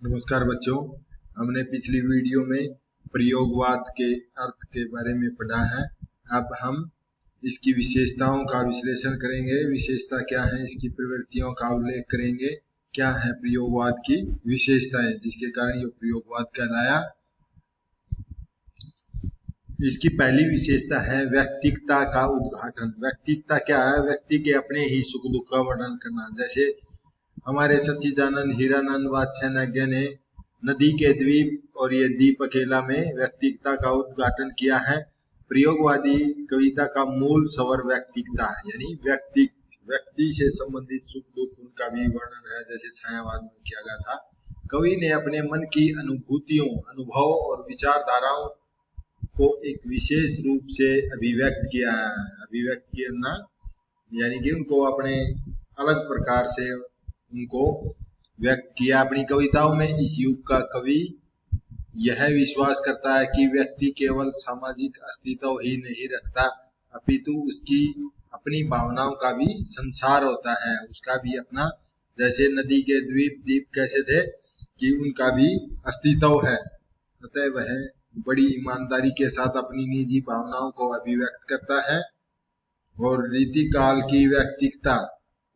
नमस्कार बच्चों, हमने पिछली वीडियो में प्रयोगवाद के अर्थ के बारे में पढ़ा है। अब हम इसकी विशेषताओं का विश्लेषण करेंगे। विशेषता क्या है, इसकी प्रवृत्तियों का उल्लेख करेंगे। क्या है प्रयोगवाद की विशेषताएं जिसके कारण ये प्रयोगवाद कहलाया। इसकी पहली विशेषता है व्यक्तिकता का उद्घाटन। व्यक्तिकता क्या है? व्यक्ति के अपने ही सुख दुख का वर्णन करना। जैसे हमारे सच्चिदानंद हीरानंद वात्स्यायन ने नदी के द्वीप और ये द्वीप अकेला में व्यक्तिकता का उद्घाटन किया है। प्रयोगवादी कविता का मूल स्वर व्यक्तिकता है, यानी व्यक्ति से संबंधित सुख दुख उनका भी वर्णन है, जैसे छायावाद में किया गया था। कवि ने अपने मन की अनुभूतियों, अनुभव और विचारधाराओं को एक विशेष रूप से अभिव्यक्त किया है। अभिव्यक्त करना यानी कि उनको अपने अलग प्रकार से उनको व्यक्त किया अपनी कविताओं में। इस युग का कवि यह विश्वास करता है कि व्यक्ति केवल सामाजिक अस्तित्व ही नहीं रखता, अपितु उसकी अपनी भावनाओं का भी संसार होता है, उसका भी अपना। जैसे नदी के द्वीप कैसे थे कि उनका भी अस्तित्व है, अतः वह बड़ी ईमानदारी के साथ अपनी निजी भावनाओं को अभिव्यक्त करता है। और रीतिकाल की व्यक्तिकता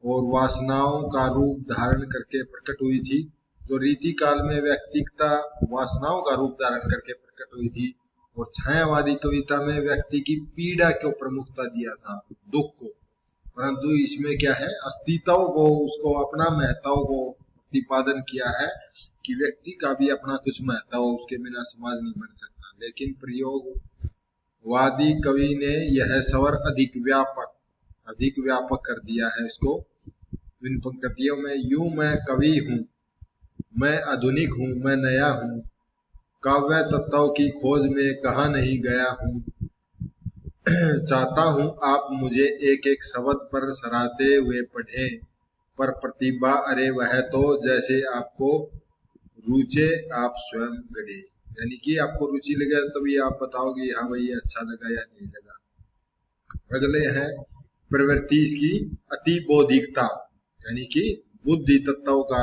और वासनाओं का रूप धारण करके प्रकट हुई थी। जो रीतिकाल में व्यक्तिकता वासनाओं का रूप धारण करके प्रकट हुई थी, और छायावादी कविता में व्यक्ति की पीड़ा को प्रमुखता दिया था, दुख को। परंतु इसमें क्या है, अस्तित्व को, उसको अपना महत्व को प्रतिपादन किया है कि व्यक्ति का भी अपना कुछ महत्व, उसके बिना समाज नहीं बन सकता। लेकिन प्रयोगवादी कवि ने यह स्वर अधिक व्यापक कर दिया है इसको। इन पंक्तियों में यूं मैं कवि हूँ, मैं आधुनिक हूँ, मैं नया हूँ, काव्य तत्व की खोज में कहाँ नहीं गया हूँ, चाहता हूँ आप मुझे एक एक शब्द पर सराहते हुए पढ़े, पर प्रतिभा अरे वह तो जैसे आपको रुचे आप स्वयं गढ़े। यानी कि आपको रुचि लगे तभी आप बताओगे हाँ भाई अच्छा लगा या नहीं लगा। अगले है प्रवृत्ति इसकी अति बौद्धिकता, यानी कि बुद्धि तत्व का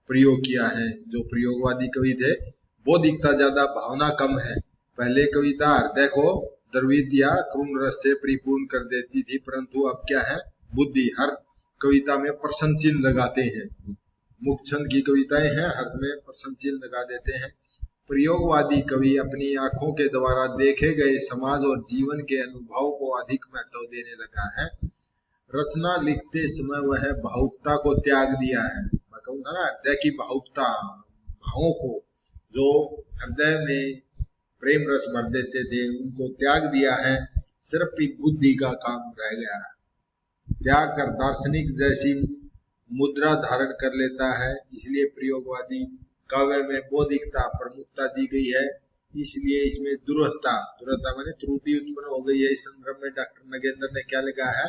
प्रयोग किया है। जो प्रयोगवादी कवि थे, बौद्धिकता ज्यादा, भावना कम है। पहले कविता हृदय को द्रवित या करुण रस से परिपूर्ण कर देती थी, परंतु अब क्या है, बुद्धि। हर कविता में प्रश्न चिन्ह लगाते हैं, मुख्य छंद की कविताएं हैं, हर में प्रश्न चिन्ह लगा देते हैं। प्रयोगवादी कवि अपनी आंखों के द्वारा देखे गए समाज और जीवन के अनुभव को अधिक महत्व देने लगा है। रचना लिखते समय वह भावुकता को त्याग दिया है। मैं कहूँगा ना, हृदय की भावुकता, भावों को जो हृदय में प्रेम रस भर देते थे उनको त्याग दिया है। सिर्फ एक बुद्धि का काम रह गया है। त्याग कर दार्शनिक जैसी मुद्रा धारण कर लेता है। इसलिए प्रयोगवादी काव्य में बौद्धिकता प्रमुखता दी गई है। इसलिए इसमें दुर्हता माने त्रुटि उत्पन्न हो गई है। इस संदर्भ में डॉक्टर नगेंद्र ने क्या लिखा है,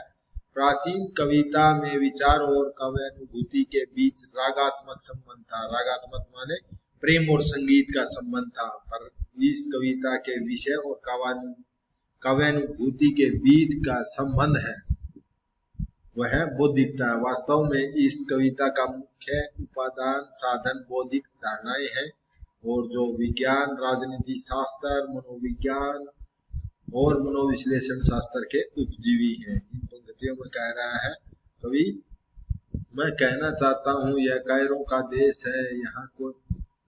प्राचीन कविता में विचार और काव्यानुभूति के बीच रागात्मक संबंध था। रागात्मक माने प्रेम और संगीत का संबंध था, पर इस कविता के विषय और काव्यानुभूति के बीच का संबंध है वह बौद्धिकता। वास्तव में इस कविता का मुख्य उपादान साधन बौद्धिक धारणाएं हैं, और जो विज्ञान, राजनीति शास्त्र, मनोविज्ञान और मनोविश्लेषण शास्त्र के उपजीवी हैं। इन पंक्तियों में कह रहा है कवि, मैं कहना चाहता हूँ यह कायरों का देश है, यहाँ को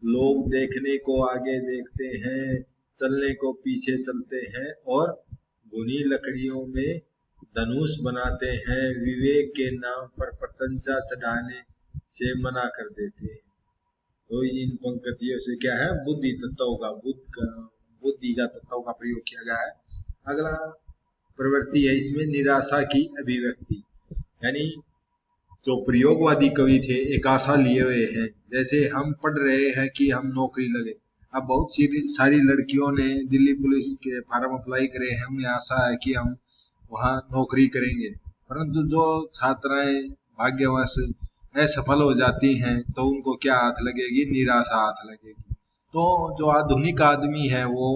लोग देखने को आगे देखते हैं, चलने को पीछे चलते हैं, और भुनी लकड़ियों में धनुष बनाते हैं, विवेक के नाम पर प्रशंसा चढ़ाने से मना कर देते हैं। तो इन पंक्तियों से क्या है, बुद्धि तत्व का बुद्धि का तत्व का प्रयोग किया गया है। अगला प्रवृत्ति है इसमें निराशा की अभिव्यक्ति, यानी जो प्रयोगवादी कवि थे एक आशा लिए हुए हैं। जैसे हम पढ़ रहे हैं कि हम नौकरी लगे। अब बहुत सारी लड़कियों ने दिल्ली पुलिस के फार्म अप्लाई करे हैं, उन्हें आशा है कि हम वहाँ नौकरी करेंगे, परंतु जो छात्राएं भाग्यवश असफल हो जाती हैं तो उनको क्या हाथ लगेगी, निराशा हाथ लगेगी। तो जो आधुनिक आदमी है वो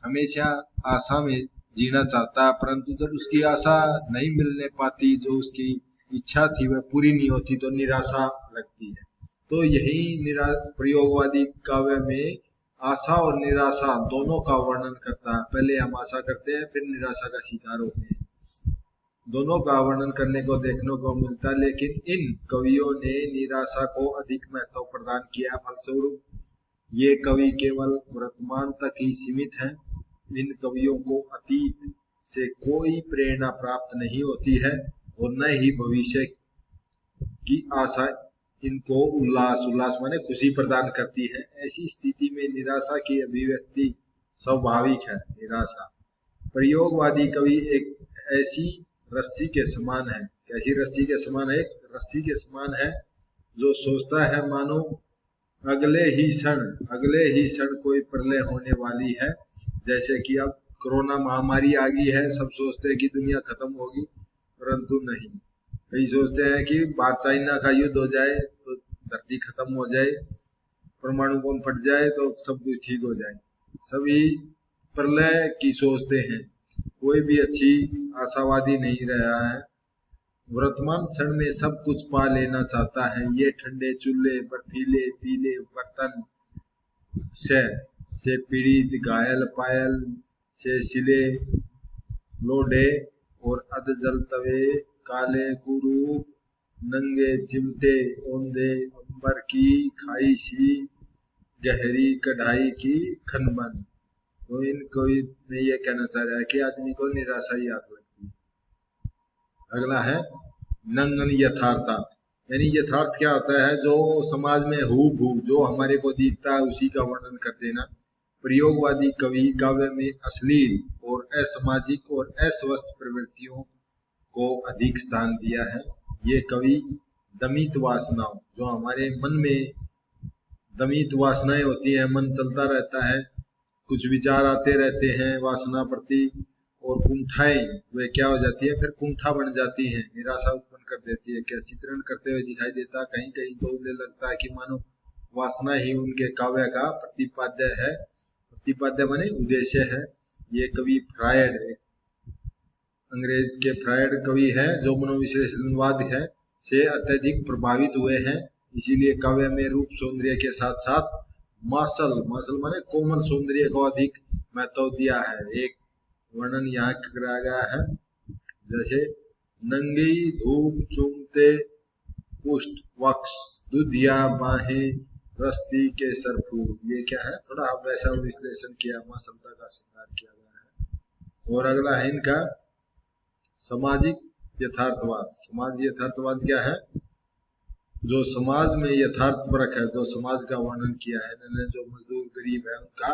हमेशा आशा में जीना चाहता है, परंतु जब उसकी आशा नहीं मिलने पाती, जो उसकी इच्छा थी वह पूरी नहीं होती, तो निराशा लगती है। तो यही प्रयोगवादी काव्य में आशा और निराशा दोनों का वर्णन करता है। पहले हम आशा करते हैं, फिर निराशा का शिकार होते हैं। दोनों का वर्णन करने को देखने को मिलता है, लेकिन इन कवियों ने निराशा को अधिक महत्व प्रदान किया। फलस्वरूप ये कवि केवल वर्तमान तक ही सीमित हैं। इन कवियों को अतीत से कोई प्रेरणा प्राप्त नहीं होती है और न ही भविष्य की आशा इनको उल्लास माने खुशी प्रदान करती है। ऐसी स्थिति में निराशा की अभिव्यक्ति स्वाभाविक है। निराशा प्रयोगवादी कवि एक ऐसी रस्सी के समान है। कैसी रस्सी के समान है? एक रस्सी के समान है जो सोचता है मानो अगले ही क्षण कोई प्रलय होने वाली है। जैसे कि अब कोरोना महामारी आ गई है, सब सोचते हैं कि दुनिया खत्म होगी, परंतु नहीं। कई सोचते हैं कि भारत चाइना का युद्ध हो जाए तो धरती खत्म हो जाए, परमाणु बम फट जाए तो सब कुछ ठीक हो जाए। सभी प्रलय की सोचते हैं, कोई भी अच्छी आशावादी नहीं रहा है। वर्तमान क्षण में सब कुछ पा लेना चाहता है। ये ठंडे चूल्हे, बर्फीले पीले बर्तन से पीड़ित घायल पायल से सिले लोढ़े और अधजल तवे, काले कुरूप नंगे चिमटे औंधे, अंबर की खाई सी गहरी कढ़ाई की खनबन। तो इनको में ये कहना चाह रहा है कि आदमी को निराशा ही याद लगती है। अगला है नंगन यथार्था, यानी यथार्थ क्या होता है? जो समाज में हूबहू जो हमारे को दिखता है उसी का वर्णन कर देना। प्रयोगवादी कवि काव्य में अश्लील और असामाजिक और अस्वस्थ प्रवृत्तियों को अधिक स्थान दिया है। ये कवि दमित वासनाओं, जो हमारे मन में दमित वासनाएं होती है, मन चलता रहता है, कुछ विचार आते रहते हैं वासना प्रति, और कुंठाएं वे क्या हो जाती है? फिर कुंठा बन जाती है, निराशा उत्पन्न कर देती है। क्या चित्रण करते हुए दिखाई देता, कहीं कहीं तो उन्हें लगता है कि मानो वासना ही उनके काव्य का प्रतिपाद्य है। प्रतिपाद्य माने उद्देश्य है। ये कवि फ्रायड, अंग्रेज के फ्रायड कवि है, जो मनोविश्लेषणवाद है से अत्यधिक प्रभावित हुए हैं। इसीलिए काव्य में रूप सौंदर्य के साथ साथ मासल माने कोमल सौंदर्य को अधिक महत्व दिया है। एक वर्णन यहाँ कराया गया है, जैसे नंगी धूप चूमते पुष्ट वक्ष, दुधिया बाहें रस्ती के सरफूल। ये क्या है? थोड़ा वैसा विश्लेषण किया, मासलता का श्रृंगार किया गया है। और अगला है इनका सामाजिक यथार्थवाद। समाज यथार्थवाद क्या है? जो समाज में यथार्थ परक है, जो समाज का वर्णन किया है इन्होंने, जो मजदूर गरीब है उनका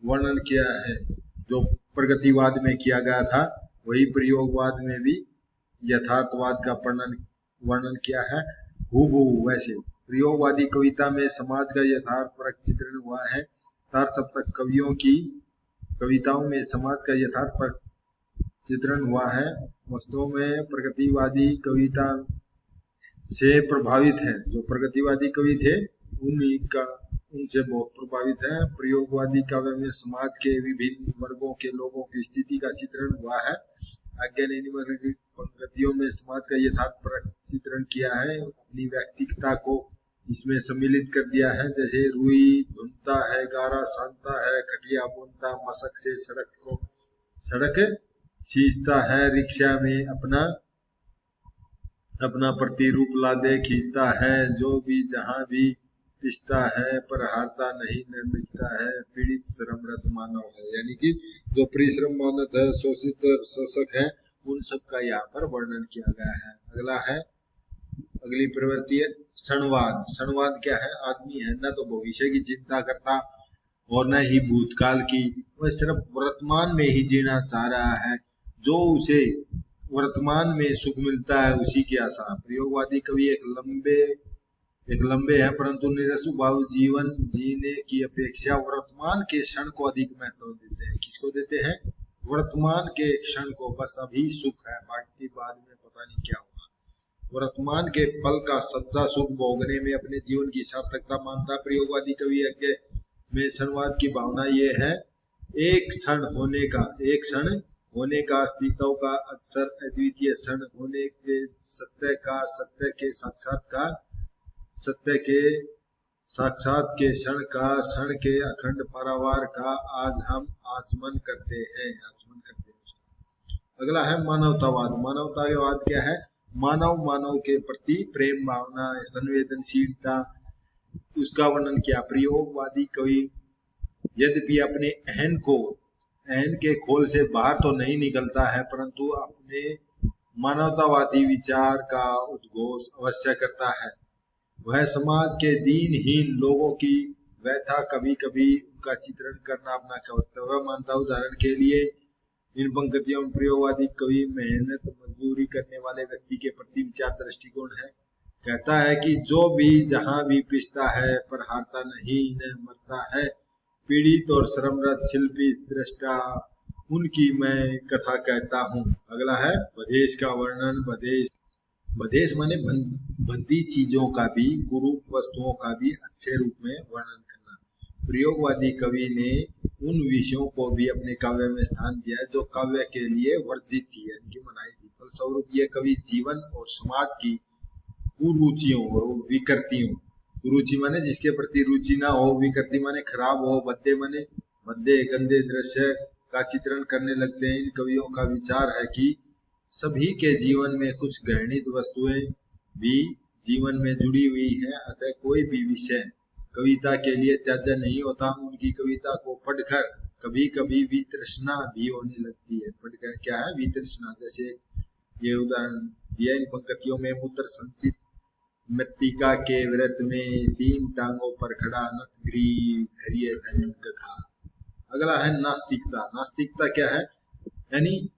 वर्णन किया है। जो प्रगतिवाद में किया गया था वही प्रयोगवाद में भी यथार्थवाद का वर्णन किया है हूबहू वैसे। प्रयोगवादी कविता में समाज का यथार्थ परक चित्रण हुआ है। तार सप्तक कवियों की कविताओं में समाज का यथार्थ परक चित्रण हुआ है। वास्तव में प्रगतिवादी कविता से प्रभावित है। जो प्रगतिवादी कवि थे उनसे बहुत प्रभावित है। प्रयोगवादी काव्य में समाज के विभिन्न वर्गों के लोगों की स्थिति का चित्रण हुआ है। आज्ञा की पंक्तियों में समाज का यथार्थ चित्रण किया है। अपनी व्यक्तिगता को इसमें सम्मिलित कर दिया है। जैसे रुई धुनता है, गारा शांता है, खटिया बुनता मशक से सड़क सींचता है, रिक्शा में अपना प्रतिरूप लादे खींचता है, जो भी जहां भी पिसता है पर हारता नहीं न मिटता है, पीड़ित श्रमरत मानव है। यानी कि जो परिश्रम मानत है, शोषित शोषक है, उन सब का यहाँ पर वर्णन किया गया है। अगला है, अगली प्रवृत्ति है क्षणवाद। क्षणवाद क्या है? आदमी है न तो भविष्य की चिंता करता और न ही भूतकाल की, वह सिर्फ वर्तमान में ही जीना चाह रहा है। जो उसे वर्तमान में सुख मिलता है उसी की आशा। प्रयोगवादी कवि एक लंबे है परंतु निरस भाव जीवन जीने की अपेक्षा वर्तमान के क्षण को अधिक महत्व देते हैं। किसको देते हैं? वर्तमान के क्षण को। बस अभी सुख है, बाकी बाद में पता नहीं क्या होगा। वर्तमान के पल का सच्चा सुख भोगने में अपने जीवन की सार्थकता मानता। प्रयोगवादी कवि में क्षणवाद की भावना ये है, एक क्षण होने का अस्तित्व का अक्सर अद्वितीय क्षण होने के सत्य के साक्षात्कार, सत्य के साक्षात के क्षण के अखंड पारावार का आज हम आचमन करते हैं। अगला है मानवतावाद। मानवतावाद क्या है? मानव के प्रति प्रेम भावना, संवेदनशीलता, उसका वर्णन किया। प्रयोगवादी कवि यद्यपि अपने अहन के खोल से बाहर तो नहीं निकलता है, परंतु अपने मानवतावादी विचार का उद्घोष अवश्य करता है। वह समाज के दीनहीन लोगों की व्यथा कभी कभी उनका चित्रण करना अपना कर्तव्य मानता। उदाहरण के लिए इन पंक्तियों में प्रयोगवादी कवि मेहनत मजदूरी करने वाले व्यक्ति के प्रति विचार दृष्टिकोण है। कहता है कि जो भी जहां भी पिसता है पर हारता नहीं, न मरता है, पीड़ित और श्रमरत शिल्पी दृष्टा, उनकी मैं कथा कहता हूँ। अगला है बधेश का वर्णन। बधेश माने बंदी चीजों का भी, कुरूप वस्तुओं का भी अच्छे रूप में वर्णन करना। प्रयोगवादी कवि ने उन विषयों को भी अपने काव्य में स्थान दिया है जो काव्य के लिए वर्जित थी, यानी कि मनाई थी। फलस्वरूप ये कवि जीवन और समाज की कुरुचियों और विकृतियों, कुरुचि माने जिसके प्रति रुचि ना हो, विकृति माने खराब हो, बद्दे माने भद्दे गंदे दृश्य का चित्रण करने लगते हैं। इन कवियों का विचार है कि सभी के जीवन में कुछ घृणित वस्तुएं भी जीवन में जुड़ी हुई है, अतः कोई भी विषय कविता के लिए त्याज्य नहीं होता। उनकी कविता को पढ़कर कभी कभी वितृष्णा भी होने लगती है। पढ़कर क्या है? वितृष्णा। जैसे ये उदाहरण दिया इन पंक्तियों में। मूत्र संचित मृतिका के व्रत में, 3 टांगों पर खड़ा नतग्रीव धैर्य धन गधा। अगला है नास्तिकता। नास्तिकता क्या है? यानी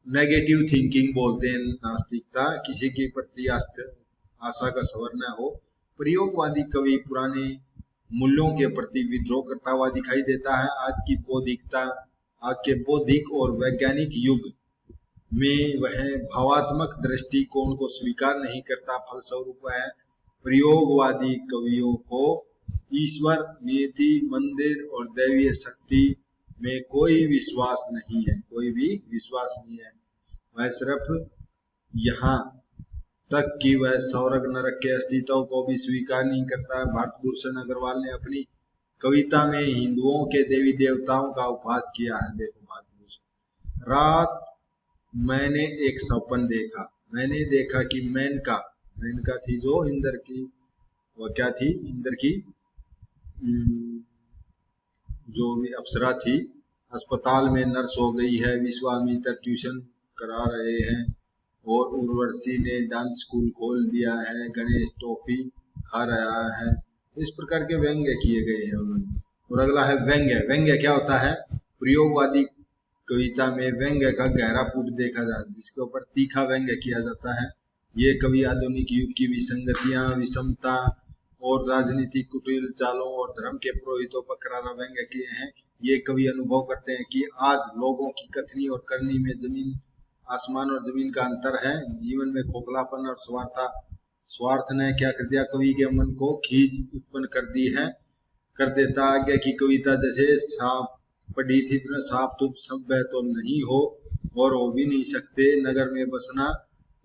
नेगेटिव थिंकिंग बोलते हैं नास्तिकता, किसी के प्रति आशा का स्वर न हो। प्रयोगवादी कवि पुराने मूल्यों के प्रति विद्रोह करता हुआ दिखाई देता है। आज के बौद्धिक और वैज्ञानिक युग में वह भावात्मक दृष्टिकोण को स्वीकार नहीं करता। फलस्वरूप वह प्रयोगवादी कवियों को ईश्वर, नियति, मंदिर और दैवीय शक्ति में कोई विश्वास नहीं है, कोई भी विश्वास नहीं है। वह सिर्फ यहाँ तक कि वह स्वर्ग नरक के अस्तित्व को भी स्वीकार नहीं करता है। भारत भूषण अग्रवाल ने अपनी कविता में हिंदुओं के देवी देवताओं का उपहास किया है। देखो भारत भूषण। रात मैंने एक सपन देखा, मैंने देखा कि मेनका थी जो इंद्र की, वो क्या थी? इंद्र की जो भी अप्सरा थी, अस्पताल में नर्स हो गई है। विश्वामित्र ट्यूशन करा रहे हैं और उर्वशी ने डांस स्कूल खोल दिया है। गणेश टॉफी खा रहा है। इस प्रकार के व्यंग्य किए गए हैं उन्होंने। और अगला है व्यंग्य। व्यंग्य क्या होता है? प्रयोगवादी कविता में व्यंग्य का गहरा पुट देखा जाता है, जिसके ऊपर तीखा व्यंग्य किया जाता है। ये कवि आधुनिक युग की विसंगतियां, विषमता और राजनीतिक कुटिल चालों और धर्म के पुरोहितों पर करारा व्यंग्य किए हैं। ये कवि अनुभव करते हैं कि आज लोगों की कथनी और करनी में आसमान और जमीन का अंतर है। जीवन में खोखलापन और स्वार्थ ने क्या कर दिया? कवि के मन को खींच उत्पन्न कर देता। आगे की कविता जैसे सांप पढ़ी थी तुमने, सांप तुम सभ्य तो नहीं हो और हो भी नहीं सकते, नगर में बसना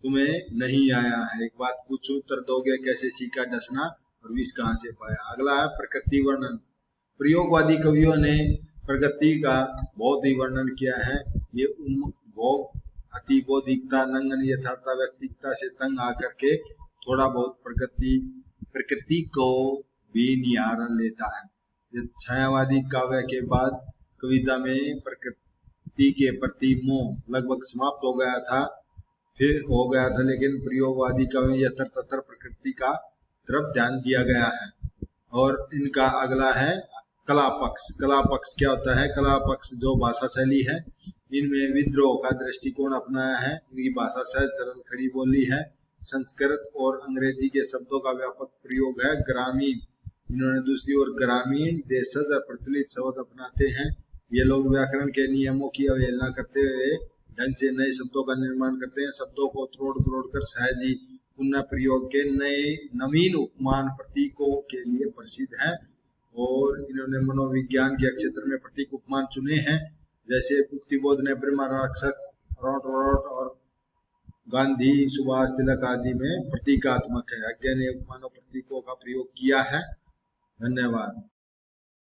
तुम्हें नहीं आया है। एक बात पूछूं उत्तर दोगे, कैसे सीखा डसना और विष कहाँ से पाया। अगला है प्रकृति वर्णन। प्रयोगवादी कवियों ने प्रकृति का बहुत ही वर्णन किया है। ये उन्मुक्त भोग, अति बौद्धिकता, नंगन यथार्था, व्यक्तिकता से तंग आकर के थोड़ा बहुत प्रकृति को भी निहार लेता है। ये छायावादी काव्य के बाद कविता में प्रकृति के प्रति मोह लगभग समाप्त हो गया था, लेकिन प्रयोगवादी काव्य में यत्र तत्र प्रकृति का तरफ ध्यान दिया गया है। और इनका अगला है कला पक्ष। कला पक्ष क्या होता है? कला पक्ष जो भाषा शैली है, इनमें विद्रोह का दृष्टिकोण अपनाया है। इनकी भाषा सहज सरल खड़ी बोली है। संस्कृत और अंग्रेजी के शब्दों का व्यापक प्रयोग है। ग्रामीण, इन्होंने दूसरी ओर ग्रामीण देशज और प्रचलित शब्द अपनाते हैं। ये लोग व्याकरण के नियमों की अवहेलना करते हुए ढंग से नए शब्दों का निर्माण करते हैं। शब्दों को तोड़ कर सहज ही पुनः प्रयोग के नए नवीन उपमान प्रतीकों के लिए प्रसिद्ध है। और इन्होंने मनोविज्ञान के क्षेत्र में प्रतीक उपमान चुने हैं, जैसे मुक्तिबोध ने ब्रह्मा राक्षस और गांधी सुभाष तिलक आदि में प्रतीकात्मक है। अज्ञा ने उपमानों प्रतीकों का प्रयोग किया है। धन्यवाद।